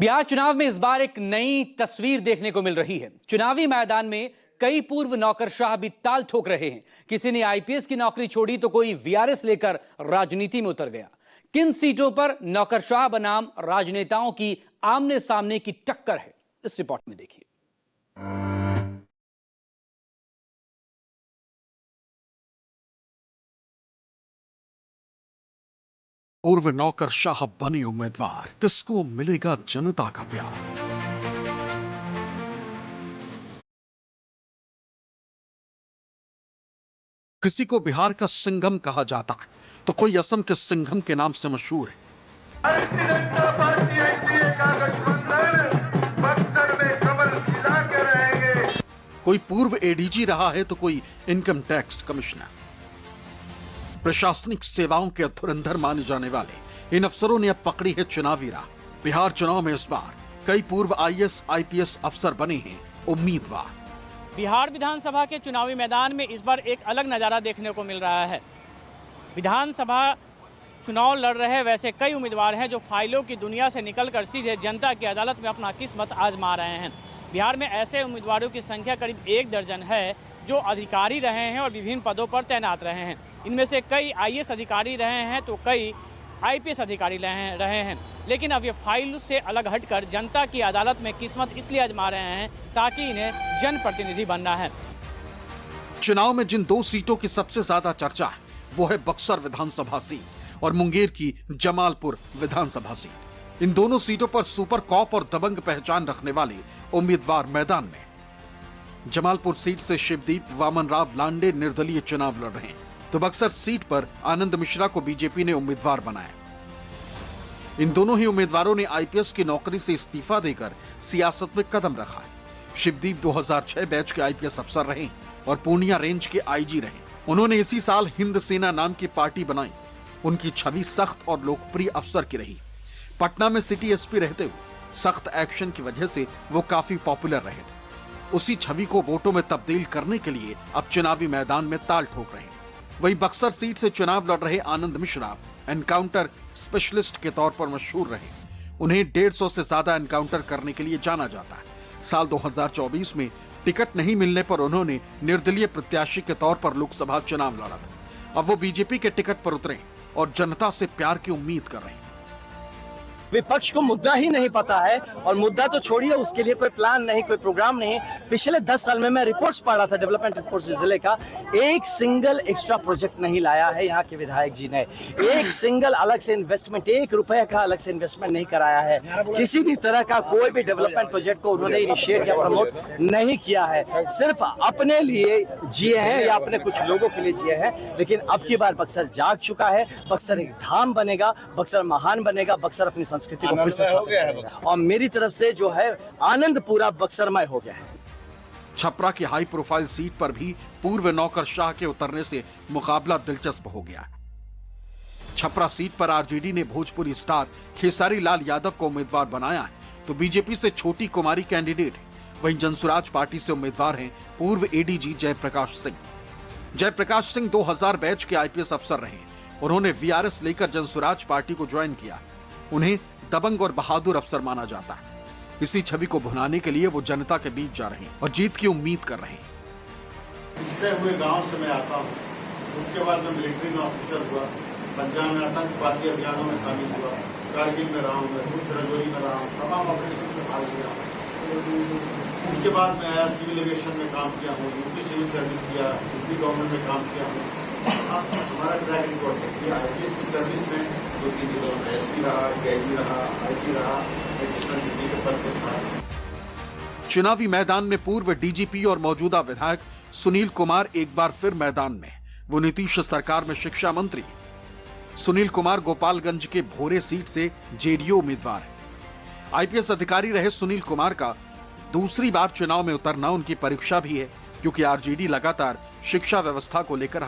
बिहार चुनाव में इस बार एक नई तस्वीर देखने को मिल रही है। चुनावी मैदान में कई पूर्व नौकरशाह भी ताल ठोक रहे हैं। किसी ने आईपीएस की नौकरी छोड़ी तो कोई वीआरएस लेकर राजनीति में उतर गया। किन सीटों पर नौकरशाह बनाम राजनेताओं की आमने सामने की टक्कर है, इस रिपोर्ट में देखिए। पूर्व नौकरशाह बने उम्मीदवार, किसको मिलेगा जनता का प्यार? किसी को बिहार का सिंघम कहा जाता है तो कोई असम के सिंघम के नाम से मशहूर है। भारतीय जनता पार्टी एनडीए का गठबंधन बक्सर में कमल खिला के रहेंगे। कोई पूर्व एडीजी रहा है तो कोई इनकम टैक्स कमिश्नर। प्रशासनिक सेवाओं के धुरंधर माने जाने वाले इन अफसरों ने अब पकड़ी है चुनावी राह। बिहार चुनाव में इस बार कई पूर्व आईएएस आईपीएस अफसर बने हैं उम्मीदवार। बिहार विधानसभा के चुनावी मैदान में इस बार एक अलग नज़ारा देखने को मिल रहा है। विधानसभा चुनाव लड़ रहे वैसे कई उम्मीदवार हैं जो फाइलों की दुनिया से निकलकर सीधे जनता की अदालत में अपना किस्मत आजमा रहे हैं। बिहार में ऐसे उम्मीदवारों की संख्या करीब 1 दर्जन है जो अधिकारी रहे हैं और विभिन्न पदों पर तैनात रहे हैं। इनमें से कई आईएएस अधिकारी रहे हैं तो कई आईपीएस अधिकारी रहे हैं। लेकिन अब ये फाइल से अलग हटकर जनता की अदालत में किस्मत इसलिए आजमा रहे हैं ताकि इन्हें जनप्रतिनिधि बनना है। चुनाव में जिन 2 सीटों की सबसे ज्यादा चर्चा है वो है बक्सर विधानसभा सीट और मुंगेर की जमालपुर विधानसभा सीट। इन दोनों सीटों पर सुपर कॉप और दबंग पहचान रखने वाले उम्मीदवार मैदान में। जमालपुर सीट से शिवदीप वामन राव लांडे निर्दलीय चुनाव लड़ रहे हैं तो बक्सर सीट पर आनंद मिश्रा को बीजेपी ने उम्मीदवार बनाया। इन दोनों ही उम्मीदवारों ने आईपीएस की नौकरी से इस्तीफा देकर सियासत में कदम रखा है। शिवदीप 2006 बैच के आईपीएस अफसर रहे और पूर्णिया रेंज के आईजी रहे। उन्होंने इसी साल हिंद सेना नाम की पार्टी बनाई। उनकी छवि सख्त और लोकप्रिय अफसर की रही। पटना में सिटी एसपी रहते हुए सख्त एक्शन की वजह से वो काफी पॉपुलर रहे। उसी छवि को वोटों में तब्दील करने के लिए अब चुनावी मैदान में ताल ठोक रहे हैं। वहीं बक्सर सीट से चुनाव लड़ रहे आनंद मिश्रा एनकाउंटर स्पेशलिस्ट के तौर पर मशहूर रहे। उन्हें 150 से ज्यादा एनकाउंटर करने के लिए जाना जाता है। साल 2024 में टिकट नहीं मिलने पर उन्होंने निर्दलीय प्रत्याशी के तौर पर लोकसभा चुनाव लड़ा था। अब वो बीजेपी के टिकट पर उतरे और जनता से प्यार की उम्मीद कर रहे हैं। विपक्ष को मुद्दा ही नहीं पता है और मुद्दा तो छोड़िए, उसके लिए कोई प्लान नहीं, कोई प्रोग्राम नहीं। पिछले 10 साल में मैं रिपोर्ट्स पढ़ रहा था, डेवलपमेंट रिपोर्ट्स जिले का, एक सिंगल एक्स्ट्रा प्रोजेक्ट नहीं लाया है यहाँ के विधायक जी ने। एक सिंगल अलग से इन्वेस्टमेंट, 1 रुपए का अलग से इन्वेस्टमेंट नहीं कराया है। किसी भी तरह का कोई भी डेवलपमेंट प्रोजेक्ट को उन्होंने इनिशिएट या प्रमोट नहीं किया है। सिर्फ अपने लिए जिए हैं या अपने कुछ लोगों के लिए जिए हैं। लेकिन अब की बार बक्सर जाग चुका है। बक्सर एक धाम बनेगा, बक्सर महान बनेगा, बक्सर अपनी संस्कृति को फिर से हो गया है। और मेरी तरफ से जो है आनंद पूरा बक्सरमय हो गया है। छपरा की हाई प्रोफाइल सीट पर भी पूर्व नौकरशाह के उतरने से मुकाबला दिलचस्प हो गया। छपरा सीट पर आरजेडी ने भोजपुरी स्टार खेसारी लाल यादव को उम्मीदवार बनाया है तो बीजेपी से छोटी कुमारी कैंडिडेट है। वहीं जनसुराज पार्टी से उम्मीदवार हैं पूर्व एडीजी जयप्रकाश सिंह। जयप्रकाश सिंह 2000 बैच के आईपीएस अफसर रहे। उन्होंने वीआरएस लेकर जनसुराज पार्टी को ज्वाइन किया। उन्हें दबंग और बहादुर अफसर माना जाता है। इसी छवि को भुनाने के लिए वो जनता के बीच जा रहे हैं और जीत की उम्मीद कर रहे हैं। पिछड़े हुए गांव से मैं आता हूँ। उसके बाद मैं मिलिट्री में ऑफिसर हुआ। पंजाब में आतंकवादी अभियानों में शामिल हुआ। कारगिल में रहा हूँ, मैं कुछ रजौरी में रहा हूँ, तमाम ऑपरेशन में भाग लिया। उसके बाद मैं आया, सिविल एविएशन में काम किया हूँ, यूपी सिविल सर्विस किया, यूपी गवर्नमेंट में काम किया हूँ। हमारा ट्रैक रिकॉर्ड है। आईपीएस की सर्विस में 2-3 जिलों में एसपी रहा, डीआईजी रहा, आईजी रहा, असिस्टेंट डीजी के पद पर था। चुनावी मैदान में पूर्व डीजीपी और मौजूदा विधायक सुनील कुमार एक बार फिर मैदान में। वो नीतीश सरकार में शिक्षा मंत्री। सुनील कुमार गोपालगंज के भोरे सीट से जेडीयू उम्मीदवार है। आईपीएस अधिकारी रहे सुनील कुमार का दूसरी बार चुनाव में उतरना उनकी परीक्षा भी है क्योंकि आरजेडी लगातार शिक्षा व्यवस्था को लेकर